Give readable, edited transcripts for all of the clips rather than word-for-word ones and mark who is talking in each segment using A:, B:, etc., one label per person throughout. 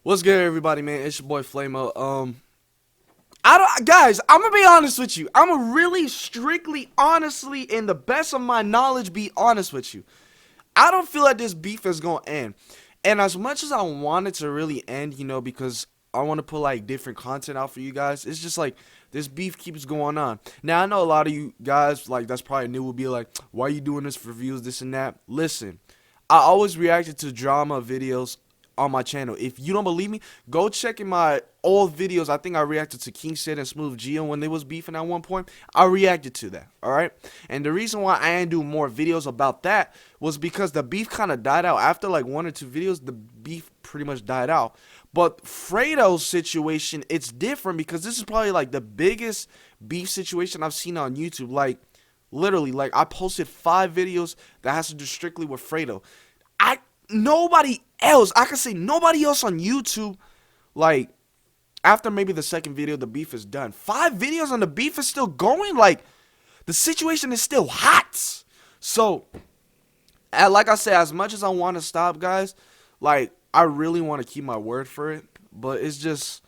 A: What's good, everybody, man? It's your boy Flamo. Guys, I'm gonna be honest with you. I'm gonna really strictly, honestly, in the best of my knowledge, be honest with you. I don't feel like this beef is gonna end. And as much as I want it to really end, because I want to put like different content out for you guys, it's just like this beef keeps going on. Now I know a lot of you guys like that's probably new will be like, why are you doing this for views, this and that? Listen, I always reacted to drama videos on my channel. If you don't believe me, go check in my old videos. I think I reacted to King Sid and Smooth Geo when they was beefing at one point. I reacted to that, alright? And the reason why I didn't do more videos about that was because the beef kind of died out. After like one or two videos, the beef pretty much died out. But Fredo's situation, it's different because this is probably like the biggest beef situation I've seen on YouTube. Like, literally, like I posted 5 videos that has to do strictly with Fredo. Nobody else, I can say nobody else on YouTube, like, after maybe the second video, the beef is done. 5 videos and the beef is still going? Like, the situation is still hot. So, like I said, as much as I want to stop, guys, like, I really want to keep my word for it. But it's just,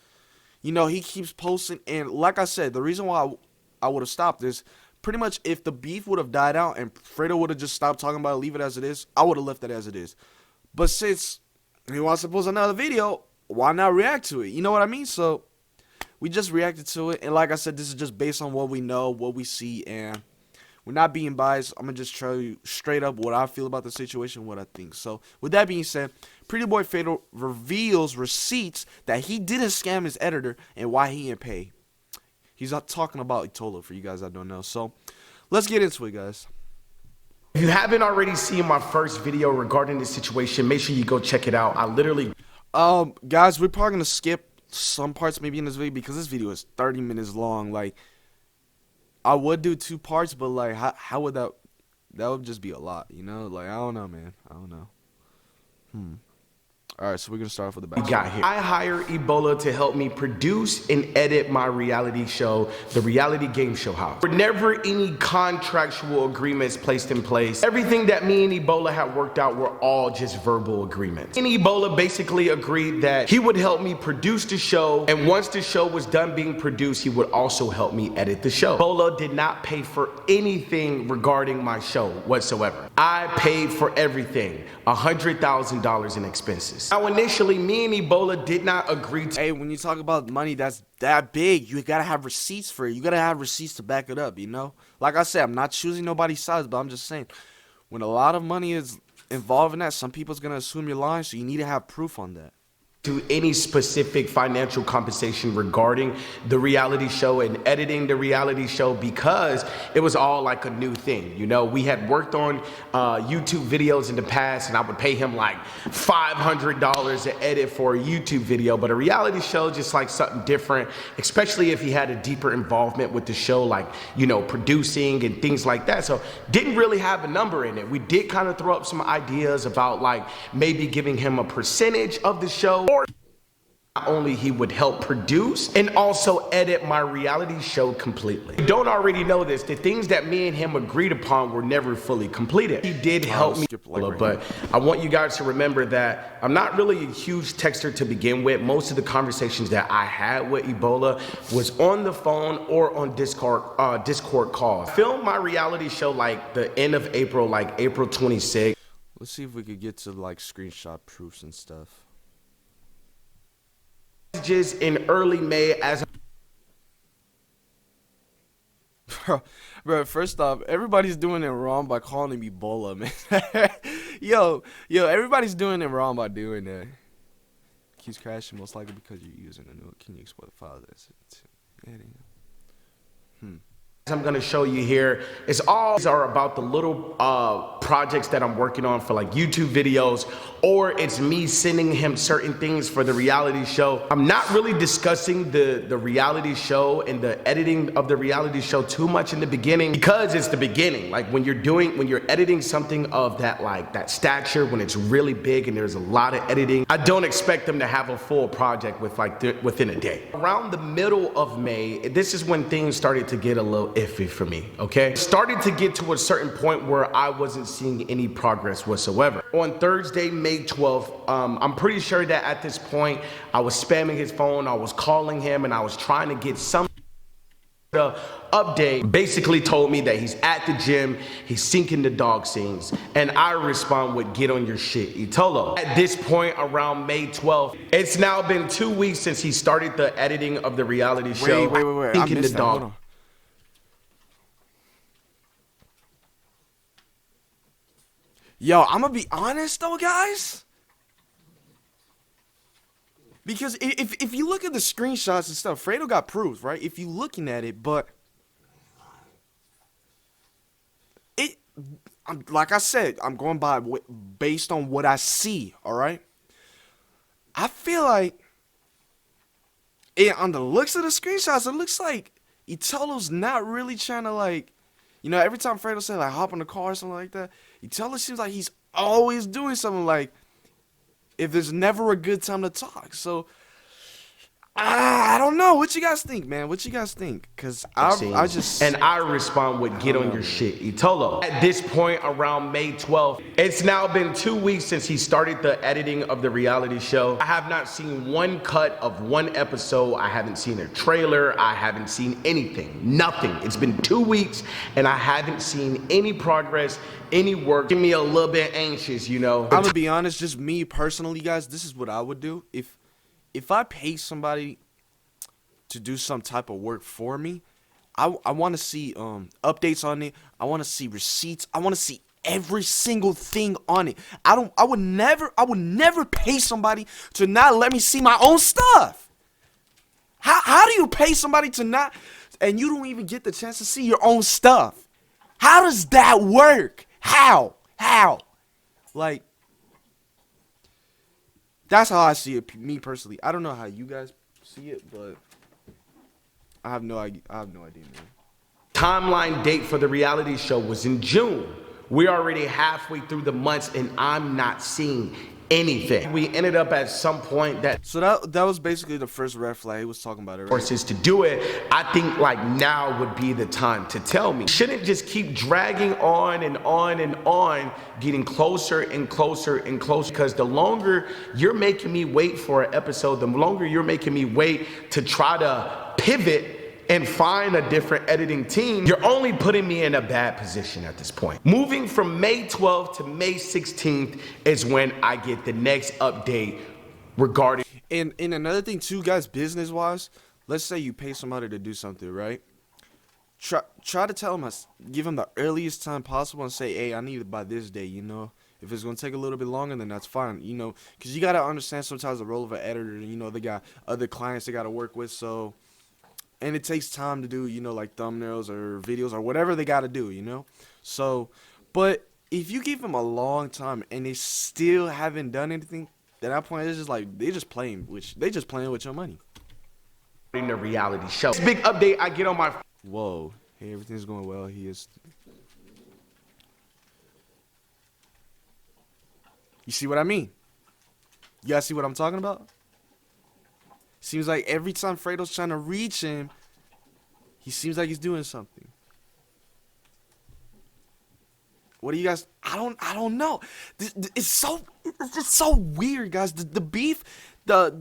A: he keeps posting. And like I said, the reason why I would have stopped is pretty much if the beef would have died out and Fredo would have just stopped talking about it, leave it as it is, I would have left it as it is. But since he wants to post another video, why not react to it? You know what I mean? So we just reacted to it. And like I said, this is just based on what we know, what we see. And we're not being biased. I'm going to just tell you straight up what I feel about the situation, what I think. So with that being said, Prettyboyfredo reveals receipts that he didn't scam his editor and why he didn't pay. He's not talking about Itolo for you guys that don't know. So let's get into it, guys.
B: If you haven't already seen my first video regarding this situation, make sure you go check it out. I literally...
A: Guys, we're probably going to skip some parts maybe in this video because this video is 30 minutes long. Like, I would do 2 parts, but, like, how would that... That would just be a lot, Like, I don't know, man. I don't know. Alright, so we're going to start off with the back.
B: Got here. I hired Ebola to help me produce and edit my reality show, the Reality Game Show House. There were never any contractual agreements placed in place. Everything that me and Ebola had worked out were all just verbal agreements. And Ebola basically agreed that he would help me produce the show, and once the show was done being produced, he would also help me edit the show. Ebola did not pay for anything regarding my show whatsoever. I paid for everything, $100,000 in expenses. Now, initially, me and Ebola did not agree to...
A: Hey, when you talk about money that's that big, you gotta have receipts for it. You gotta have receipts to back it up, Like I said, I'm not choosing nobody's sides, but I'm just saying, when a lot of money is involved in that, some people's gonna assume you're lying, so you need to have proof on that.
B: To any specific financial compensation regarding the reality show and editing the reality show because it was all like a new thing. We had worked on YouTube videos in the past and I would pay him like $500 to edit for a YouTube video, but a reality show just like something different, especially if he had a deeper involvement with the show, like, producing and things like that. So didn't really have a number in it. We did kind of throw up some ideas about like maybe giving him a percentage of the show. Not only he would help produce and also edit my reality show completely. If you don't already know this, the things that me and him agreed upon were never fully completed. He did help me, but I want you guys to remember that I'm not really a huge texter to begin with. Most of the conversations that I had with Ebola was on the phone or on Discord calls. I filmed my reality show like the end of April, like April 26th.
A: Let's see if we could get to like screenshot proofs and stuff.
B: In early May as
A: bro, first off, everybody's doing it wrong by calling him Ebola, man. yo, everybody's doing it wrong by doing that. Keeps crashing most likely because you're using a new. Can you export the file? That's it.
B: I'm going to show you here, these are about the little projects that I'm working on for like YouTube videos, or it's me sending him certain things for the reality show. I'm not really discussing the reality show and the editing of the reality show too much in the beginning because it's the beginning. Like when you're editing something of that stature, when it's really big and there's a lot of editing, I don't expect them to have a full project with within a day. Around the middle of May, this is when things started to get a little iffy for me, okay? Started to get to a certain point where I wasn't seeing any progress whatsoever. On Thursday, May 12th, I'm pretty sure that at this point, I was spamming his phone, I was calling him, and I was trying to get some update. Basically told me that he's at the gym, he's sinking the dog scenes, and I respond with, get on your shit, Itolo. At this point, around May 12th, it's now been 2 weeks since he started the editing of the reality show.
A: Wait. I
B: Sinking
A: missed
B: the
A: that. Hold
B: dog.
A: on. Yo, I'm gonna be honest though, guys. Because if you look at the screenshots and stuff, Fredo got proof, right? If you looking at it, but like I said, I'm going by based on what I see. All right. I feel like on the looks of the screenshots, it looks like Itolo's not really trying to like, every time Fredo said like hop in the car or something like that, Itolo seems like he's always doing something like if there's never a good time to talk. So I don't know. What you guys think, man? What you guys think? Because I just...
B: And I respond with, get on your shit, Itolo. At this point, around May 12th, it's now been 2 weeks since he started the editing of the reality show. I have not seen one cut of one episode. I haven't seen a trailer. I haven't seen anything. Nothing. It's been 2 weeks, and I haven't seen any progress, any work. Get me a little bit anxious, I'm
A: going to be honest, just me personally, guys, this is what I would do. If I pay somebody to do some type of work for me, I want to see updates on it. I want to see receipts. I want to see every single thing on it. I would never pay somebody to not let me see my own stuff. How do you pay somebody to not, and you don't even get the chance to see your own stuff? How does that work? How? Like, that's how I see it, me personally. I don't know how you guys see it, but I have no idea, man.
B: Timeline date for the reality show was in June. We're already halfway through the months, and I'm not seeing anything. We ended up at some point that...
A: So that was basically the first red flag he was talking about earlier.
B: Forces to do it. I think like now would be the time to tell me. Shouldn't just keep dragging on and on and on, getting closer and closer and closer, because the longer you're making me wait for an episode, the longer you're making me wait to try to pivot and find a different editing team, you're only putting me in a bad position at this point. Moving from May 12th to May 16th is when I get the next update regarding...
A: And another thing too, guys, business-wise, let's say you pay somebody to do something, right? Try to tell them, give them the earliest time possible and say, hey, I need it by this day, If it's going to take a little bit longer, then that's fine, Because you got to understand sometimes the role of an editor, they got other clients they got to work with, so... And it takes time to do, like thumbnails or videos or whatever they got to do, So, but if you give them a long time and they still haven't done anything, at that point, it's just like, they just playing with your money.
B: In the reality show. This big update I get on my...
A: Whoa. Hey, everything's going well. He is... You see what I mean? You guys see what I'm talking about? Seems like every time Fredo's trying to reach him, he seems like he's doing something. What do you guys? I don't know. It's just so weird, guys. The beef, the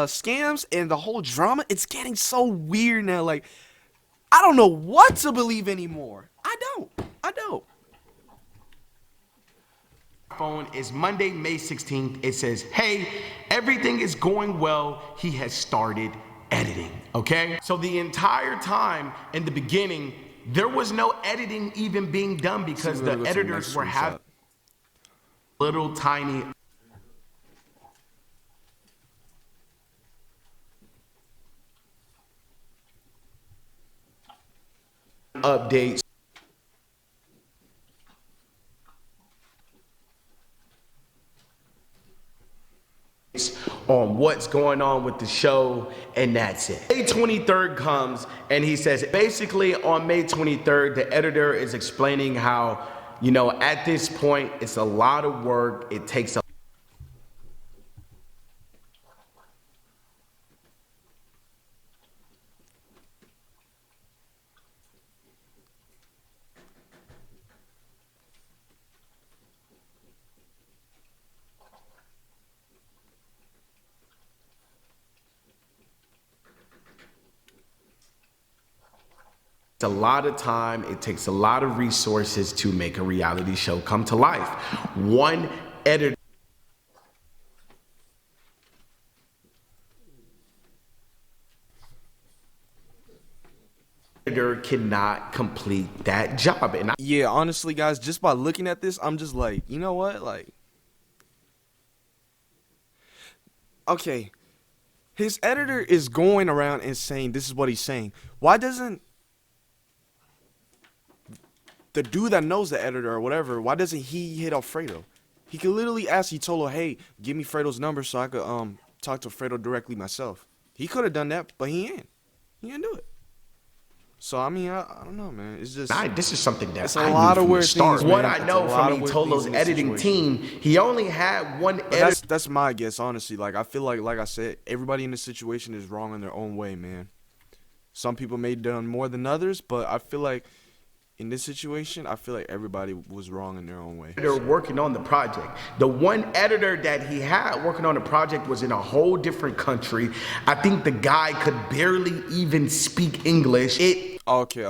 A: scams, and the whole drama. It's getting so weird now. Like, I don't know what to believe anymore. I don't.
B: Phone is Monday, May 16th. It says, hey, everything is going well. He has started editing, okay? So the entire time in the beginning, there was no editing even being done because the editors were having little tiny updates on what's going on with the show, and that's it. May 23rd comes, and he says, basically on May 23rd, the editor is explaining how, at this point, it's a lot of work. It takes a a lot of time, it takes a lot of resources to make a reality show come to life. One editor cannot complete that job. And
A: Yeah, honestly, guys, just by looking at this, I'm just like, you know what? Like, okay, his editor is going around and saying this is what he's saying. Why doesn't the dude that knows the editor or whatever, why doesn't he hit up Fredo? He could literally ask Itolo, hey, give me Fredo's number so I could talk to Fredo directly myself. He could have done that, but he ain't. He didn't do it. So I mean, I don't know, man. It's just
B: this is something that
A: it's a
B: I
A: lot
B: knew
A: of
B: from
A: weird
B: the start.
A: things,
B: What
A: man.
B: I
A: It's
B: know
A: a lot
B: from
A: of weird
B: Itolo's
A: things in this
B: editing
A: situation.
B: team, he only had one
A: But
B: editor.
A: that's my guess, honestly. Like I feel like I said, everybody in this situation is wrong in their own way, man. Some people may have done more than others, but I feel like in this situation, I feel like everybody was wrong in their own way.
B: Editor working on the project. The one editor that he had working on the project was in a whole different country. I think the guy could barely even speak English.
A: Okay.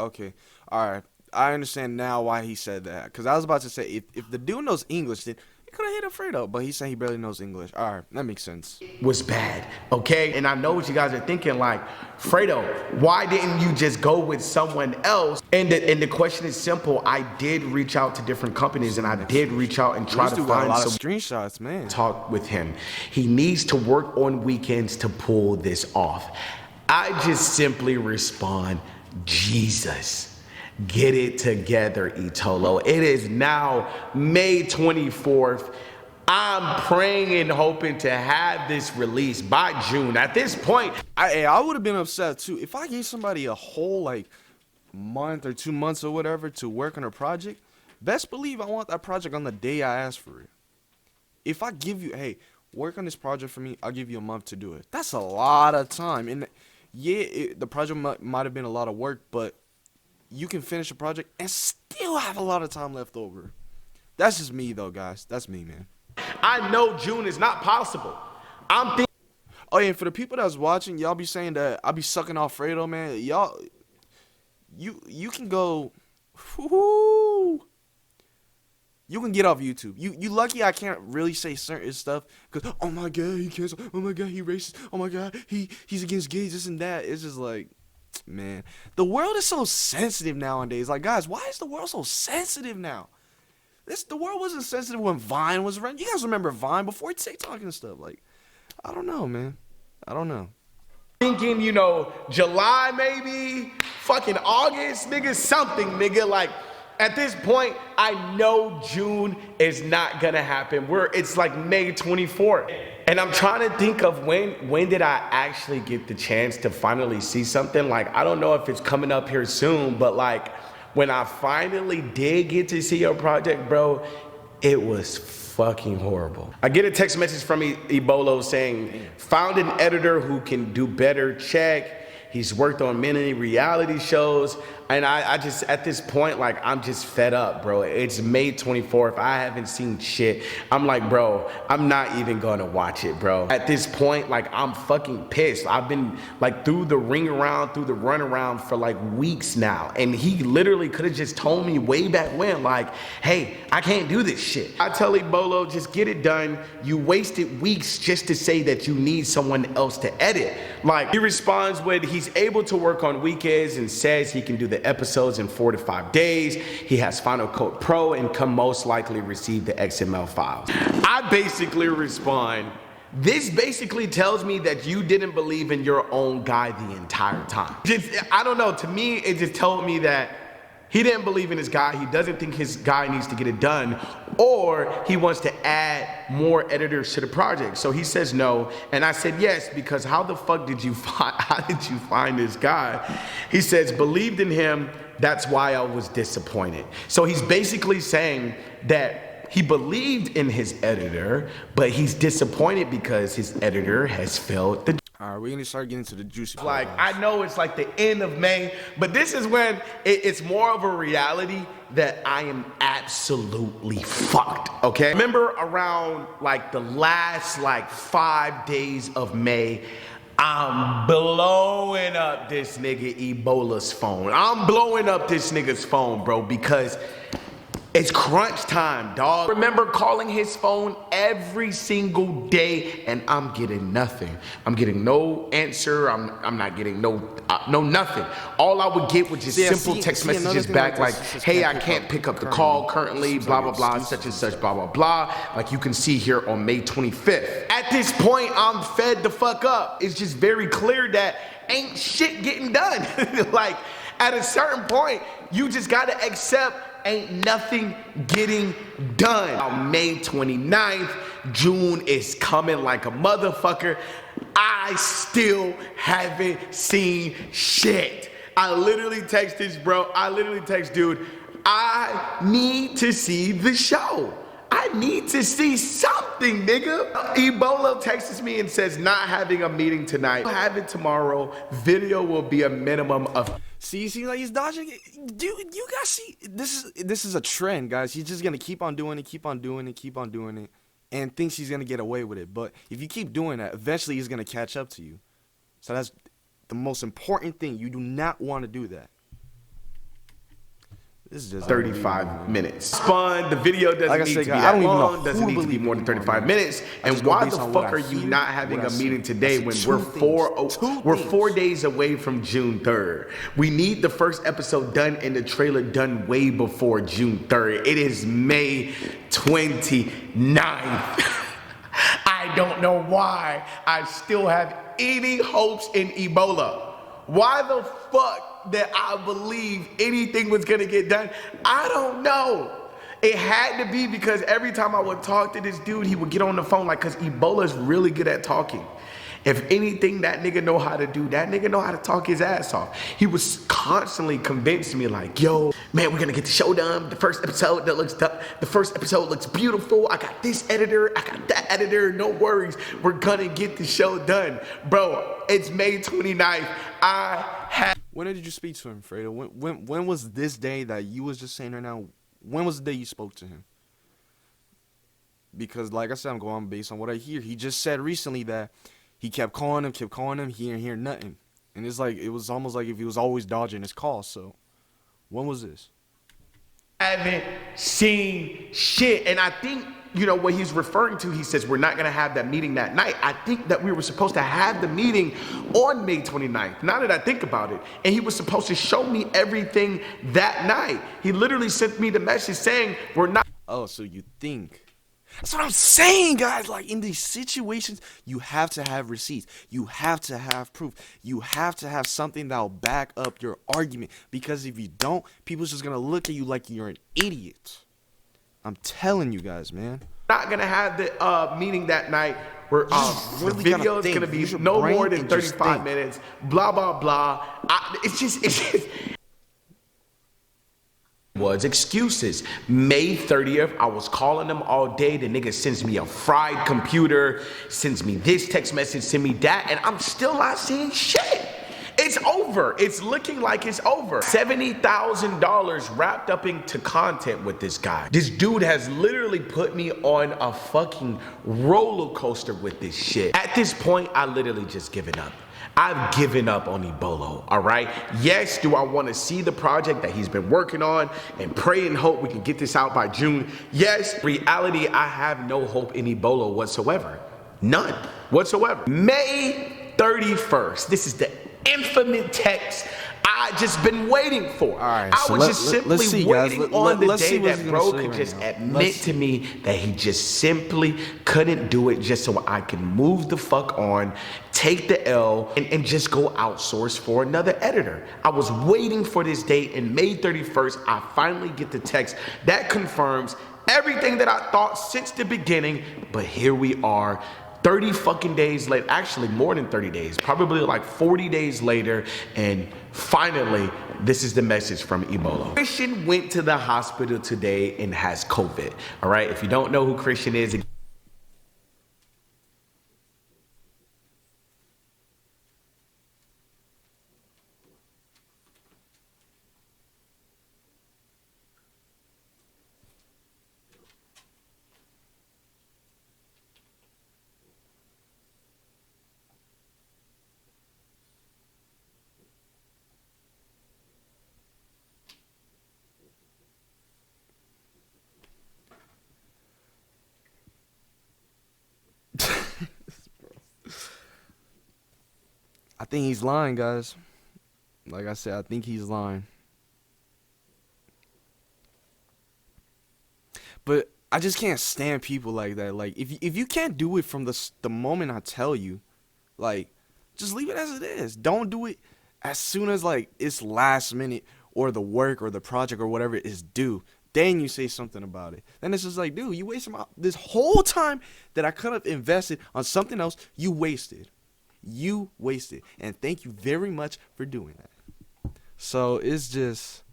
A: All right. I understand now why he said that. Because I was about to say, if the dude knows English, then he could have hit Alfredo. But he's saying he barely knows English. All right. That makes sense.
B: Was bad, okay? And I know what you guys are thinking, like, Fredo, why didn't you just go with someone else? And the question is simple. I did reach out to different companies, and I did reach out and try
A: This
B: to
A: dude got a
B: find
A: lot of
B: some
A: screenshots, man.
B: talk with him. He needs to work on weekends to pull this off. I just simply respond, Jesus. Get it together, Itolo. It is now May 24th. I'm praying and hoping to have this released by June. At this point,
A: I would have been upset too if I gave somebody a whole like month or 2 months or whatever to work on a project. Best believe I want that project on the day I ask for it. If I give you, hey, work on this project for me, I'll give you a month to do it. That's a lot of time. And yeah, the project might have been a lot of work, but you can finish a project and still have a lot of time left over. That's just me though, guys. That's me, man.
B: I know June is not possible. I'm thinking.
A: Oh yeah, and for the people that's watching, y'all be saying that I be sucking off Fredo, man. Y'all, you can go, whoo, you can get off YouTube. You lucky I can't really say certain stuff because oh my god he cancel, oh my god he racist, oh my god he's against gays, this and that. It's just like, man, the world is so sensitive nowadays. Like guys, why is the world so sensitive now? The world wasn't sensitive when Vine was around. You guys remember Vine before TikTok and stuff? Like, I don't know, man. I don't know.
B: Thinking, July maybe, fucking August, nigga, something, nigga. Like, at this point, I know June is not gonna happen. It's like May 24th. And I'm trying to think of when did I actually get the chance to finally see something? Like, I don't know if it's coming up here soon, but like, when I finally did get to see your project, bro, it was fucking horrible. I get a text message from Ebolo saying, found an editor who can do better, check. He's worked on many reality shows. And I just, at this point, like, I'm just fed up, bro. It's May 24th. I haven't seen shit. I'm like, bro, I'm not even gonna watch it, bro. At this point, like, I'm fucking pissed. I've been, like, through the ring around, through the run around for, like, weeks now. And he literally could have just told me way back when, like, hey, I can't do this shit. I tell Ebolo, just get it done. You wasted weeks just to say that you need someone else to edit. Like, he responds with, he's able to work on weekends and says he can do the episodes in 4 to 5 days. He has Final Cut Pro and can most likely receive the XML files. I basically respond, this basically tells me that you didn't believe in your own guy the entire time. I don't know, to me, it just told me that he didn't believe in his guy. He doesn't think his guy needs to get it done, or he wants to add more editors to the project. So he says no, and I said yes, because how the fuck did you find this guy? He says, believed in him, that's why I was disappointed. So he's basically saying that he believed in his editor, but he's disappointed because his editor has failed the.
A: All right, we're going to start getting to the juicy part.
B: Like, I know it's like the end of May, but this is when it's more of a reality that I am absolutely fucked, okay? Remember around like the last like 5 days of May, I'm blowing up this nigga Ebola's phone. I'm blowing up this nigga's phone, bro, because it's crunch time, dog. Remember calling his phone every single day, and I'm getting nothing. I'm getting no answer. I'm not getting no nothing. All I would get was just simple text messages back like, hey, I can't pick up the call currently, blah, blah, blah, such and such, blah, blah, blah. Like you can see here on May 25th. At this point, I'm fed the fuck up. It's just very clear that ain't shit getting done. Like at a certain point, you just gotta accept ain't nothing getting done. On May 29th, June is coming like a motherfucker. I still haven't seen shit. I literally text this, bro. I literally text, dude, I need to see the show. I need to see something, nigga. Ebola texts me and says, not having a meeting tonight. We'll have it tomorrow. Video will be a minimum of.
A: See, like he's dodging it. Dude, you guys see, this is a trend, guys. He's just gonna keep on doing it, and thinks he's gonna get away with it. But if you keep doing that, eventually he's gonna catch up to you. So that's the most important thing. You do not want to do that. This is just
B: 35 minutes. Spun, the video doesn't need to be that long, doesn't need to be more than 35 minutes. And why the fuck are you not having a meeting today when we're 4 days away from June 3rd? We need the first episode done and the trailer done way before June 3rd. It is May 29th. I don't know why I still have any hopes in Ebola. Why the fuck that I believe anything was gonna get done? I don't know. It had to be because every time I would talk to this dude, he would get on the phone like, cause Ebola's really good at talking. If anything that nigga know how to do, that nigga know how to talk his ass off. He was constantly convincing me like, yo, man, we're gonna get the show done. The first episode looks beautiful. I got this editor, I got that editor, no worries. We're gonna get the show done. Bro, it's May 29th.
A: When did you speak to him, Fredo? When was this day that you was just saying right now? When was the day you spoke to him? Because like I said, I'm going based on what I hear. He just said recently that he kept calling him, he didn't hear nothing. And it's like, it was almost like if he was always dodging his calls. So when was this?
B: I haven't seen shit. And I think, you know, what he's referring to, he says we're not gonna have that meeting that night. I think that we were supposed to have the meeting on May 29th, now that I think about it. And he was supposed to show me everything that night. He literally sent me the message saying we're not.
A: Oh, so you think. That's what I'm saying, guys. Like, in these situations, you have to have receipts. You have to have proof. You have to have something that'll back up your argument. Because if you don't, people's just gonna look at you like you're an idiot. I'm telling you guys, man.
B: Not gonna have the meeting that night. Where the video is gonna be no more than 35 minutes. Blah blah blah. It's just was excuses. May 30th, I was calling him all day. The nigga sends me a fried computer, sends me this text message, send me that, and I'm still not seeing shit. It's over. It's looking like it's over. $70,000 wrapped up into content with this guy. This dude has literally put me on a fucking roller coaster with this shit. At this point, I literally just given up. I've given up on Ebola, all right? Yes, do I want to see the project that he's been working on and pray and hope we can get this out by June? Yes, reality, I have no hope in Ebola whatsoever. None whatsoever. May 31st, this is the infamous text I just been waiting for. All right, I was just simply waiting on the day that bro could just admit to me that he just simply couldn't do it just so I can move the fuck on, take the L, and just go outsource for another editor. I was waiting for this date, and May 31st, I finally get the text that confirms everything that I thought since the beginning, but here we are. 30 fucking days later, actually more than 30 days, probably like 40 days later, and finally, this is the message from Ebola. Christian went to the hospital today and has COVID, all right? If you don't know who Christian is,
A: I think he's lying, guys. Like I said, I think he's lying. But I just can't stand people like that. Like if you can't do it from the moment I tell you, like just leave it as it is. Don't do it as soon as like it's last minute or the work or the project or whatever is due. Then you say something about it. Then it's just like, dude, you wasted this whole time that I could have invested on something else. You wasted. You wasted. And thank you very much for doing that. So it's just.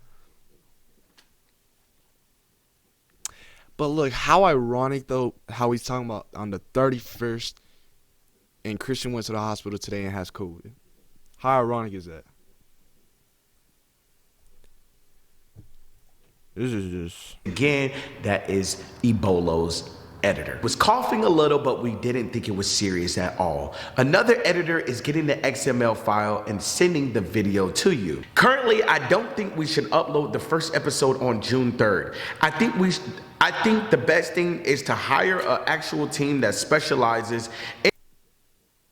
A: But look, how ironic though, how he's talking about on the 31st, and Christian went to the hospital today and has COVID. How ironic is that? This is just.
B: Again, that is Ebolo's editor. Was coughing a little, but we didn't think it was serious at all. Another editor is getting the XML file and sending the video to you. Currently, I don't think we should upload the first episode on June 3rd. I think the best thing is to hire an actual team that specializes in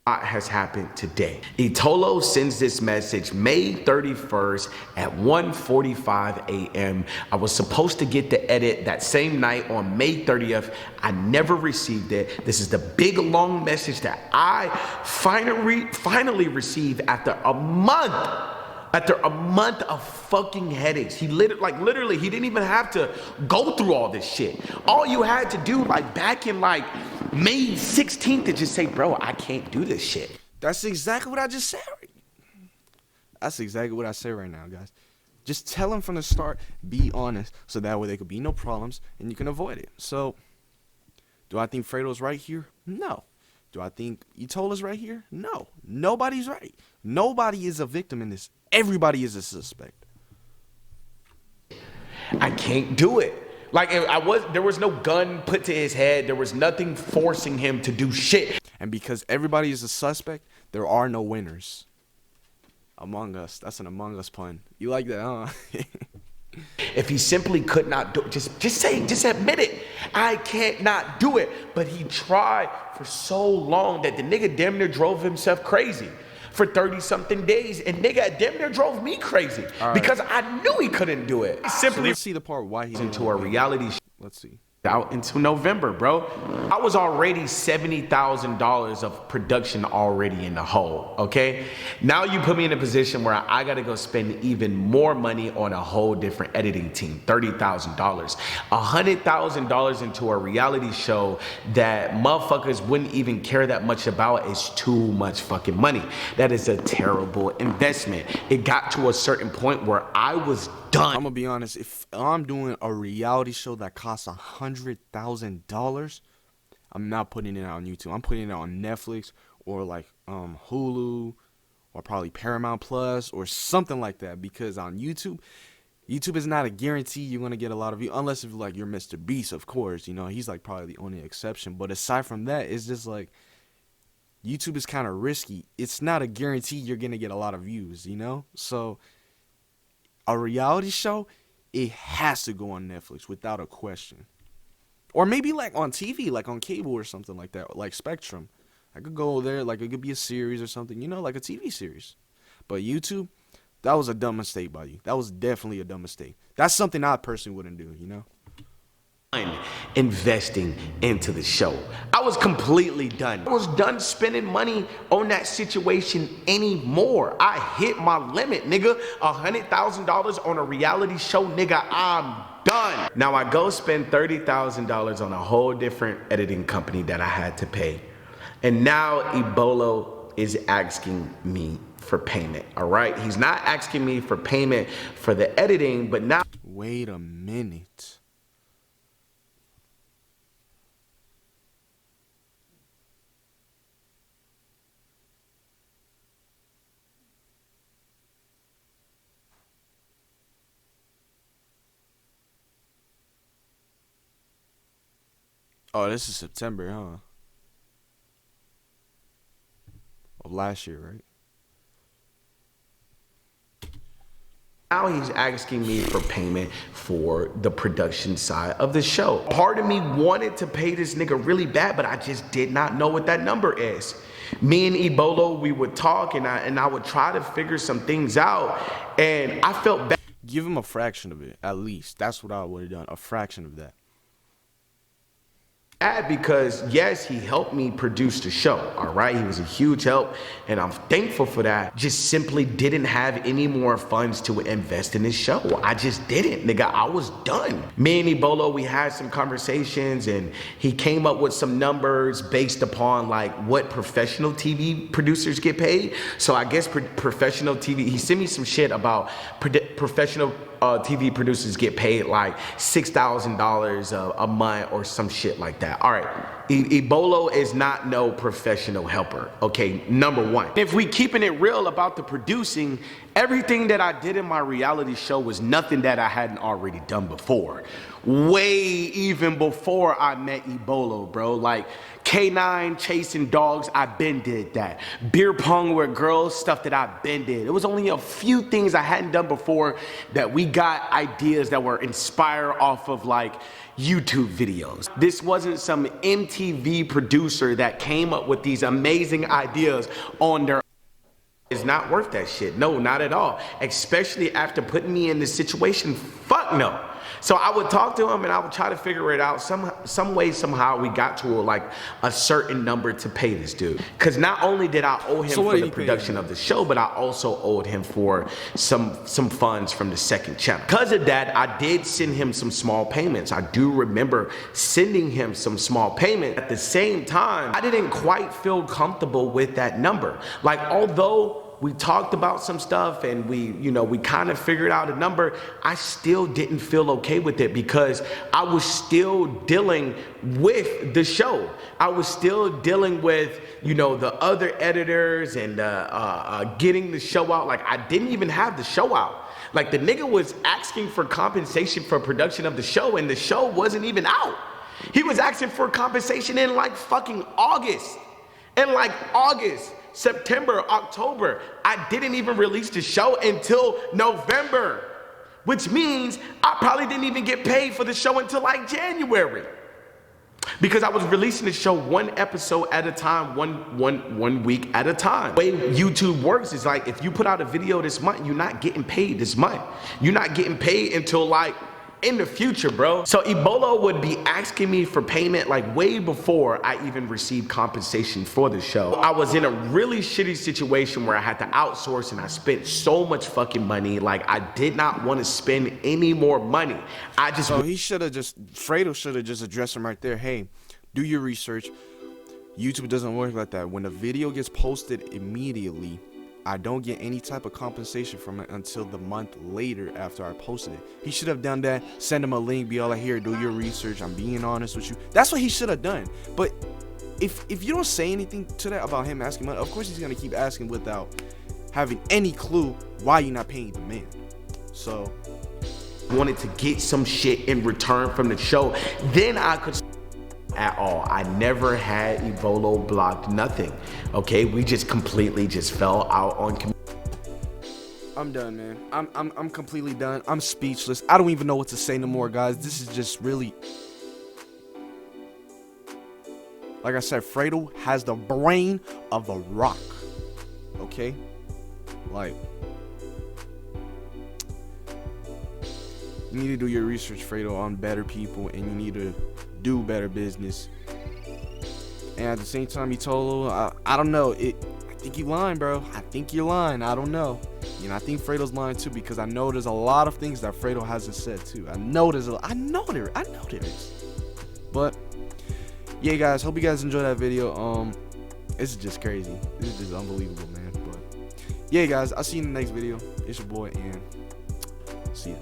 B: what has happened today. Itolo sends this message May 31st at 1:45 a.m. I was supposed to get the edit that same night on May 30th. I never received it. This is the big long message that I finally received after a month. After a month of fucking headaches. He literally, he didn't even have to go through all this shit. All you had to do, like back in like May 16th, to just say, bro, I can't do this shit.
A: That's exactly what I just said. That's exactly what I say right now, guys. Just tell them from the start, be honest, so that way there could be no problems and you can avoid it. So, do I think Fredo's right here? No. Do I think Itola's right here? No. Nobody's right. Nobody is a victim in this. Everybody is a suspect.
B: I can't do it. Like there was no gun put to his head. There was nothing forcing him to do shit.
A: And because everybody is a suspect, there are no winners. Among Us. That's an Among Us pun. You like that, huh?
B: If he simply could not do it, just admit it. I can't not do it. But he tried for so long that the nigga damn near drove himself crazy for 30-something days. And nigga damn near drove me crazy because I knew he couldn't do it.
A: So let's see the part why he's
B: into a reality show.
A: Let's see.
B: Out into November, bro. I was already $70,000 of production already in the hole, okay? Now you put me in a position where I gotta go spend even more money on a whole different editing team, $30,000. $100,000 into a reality show that motherfuckers wouldn't even care that much about is too much fucking money. That is a terrible investment. It got to a certain point where I was done.
A: I'm gonna be honest, if I'm doing a reality show that costs $100,000, I'm not putting it on YouTube. I'm putting it on Netflix or like Hulu or probably Paramount Plus or something like that, because on YouTube is not a guarantee you're gonna get a lot of views, unless if like you're Mr. Beast, of course, you know, he's like probably the only exception. But aside from that, it's just like YouTube is kind of risky. It's not a guarantee you're gonna get a lot of views, you know? So a reality show, it has to go on Netflix without a question. Or maybe like on TV, like on cable or something like that, like Spectrum. I could go there, like it could be a series or something, you know, like a TV series. But YouTube, that was a dumb mistake by you. That was definitely a dumb mistake. That's something I personally wouldn't do, you know?
B: Investing into the show. I was completely done. I was done spending money on that situation anymore. I hit my limit, nigga. $100,000 on a reality show, nigga. I'm done. Now I go spend $30,000 on a whole different editing company that I had to pay. And now Ebolo is asking me for payment, all right? He's not asking me for payment for the editing, but now...
A: Wait a minute. Oh, this is September, huh? Of last year, right?
B: Now he's asking me for payment for the production side of the show. Part of me wanted to pay this nigga really bad, but I just did not know what that number is. Me and Ebolo, we would talk and I would try to figure some things out, and I felt bad.
A: Give him a fraction of it, at least. That's what I would have done, a fraction of that.
B: Because yes, he helped me produce the show, all right? He was a huge help, and I'm thankful for that. Just simply didn't have any more funds to invest in this show. I just didn't, nigga. I was done. Me and Ebolo, we had some conversations, and he came up with some numbers based upon like what professional TV producers get paid. So I guess professional TV, he sent me some shit about professional TV producers get paid like $6,000 a month or some shit like that. All right, Ebolo is not no professional helper, okay, number one. If we keeping it real about the producing, everything that I did in my reality show was nothing that I hadn't already done before. Way even before I met Ebolo, bro. Like K9 chasing dogs, I been did that. Beer pong with girls, stuff that I been did. It was only a few things I hadn't done before that we got ideas that were inspired off of like YouTube videos. This wasn't some MTV producer that came up with these amazing ideas on their own. It's not worth that shit. No, not at all. Especially after putting me in this situation. Fuck no. So I would talk to him and I would try to figure it out. Some way, somehow we got to like a certain number to pay this dude. Cause not only did I owe him for the production of the show, but I also owed him for some funds from the second channel. Cause of that, I did send him some small payments. I do remember sending him some small payment. At the same time, I didn't quite feel comfortable with that number. Like, although we talked about some stuff and we kind of figured out a number, I still didn't feel okay with it because I was still dealing with the show. I was still dealing with, the other editors and getting the show out. Like, I didn't even have the show out. Like, the nigga was asking for compensation for production of the show and the show wasn't even out. He was asking for compensation in like fucking August. September, October. I didn't even release the show until November, which means I probably didn't even get paid for the show until like January, because I was releasing the show one episode at a time, one week at a time. The way YouTube works is like, if you put out a video this month, you're not getting paid this month. You're not getting paid until like in the future, bro. So Ebolo would be asking me for payment like way before I even received compensation for the show. I was in a really shitty situation where I had to outsource and I spent so much fucking money. Like, I did not want to spend any more money.
A: Fredo should have just addressed him right there. Hey, do your research. YouTube doesn't work like that. When a video gets posted immediately, I don't get any type of compensation from it until the month later after I posted it. He should have done that, send him a link, be all like, here, do your research, I'm being honest with you. That's what he should have done. But if you don't say anything to that about him asking money, of course he's gonna keep asking without having any clue why you're not paying the man. So
B: wanted to get some shit in return from the show, then I could at all. I never had Ebolo blocked, nothing. Okay, we just completely just fell out on.
A: I'm done, man. I'm completely done. I'm speechless. I don't even know what to say no more, guys. This is just really, like I said, Fredo has the brain of a rock. Okay, like, you need to do your research, Fredo, on better people, and you need to do better business. And at the same time, he told him, I don't know, I think you're lying, bro. I think you're lying. I don't know. I think Fredo's lying too, because I know there's a lot of things that Fredo hasn't said too. I know there is. But yeah, guys, hope you guys enjoyed that video. This is just crazy. This is just unbelievable, man. But yeah, guys, I'll see you in the next video. It's your boy, and see ya.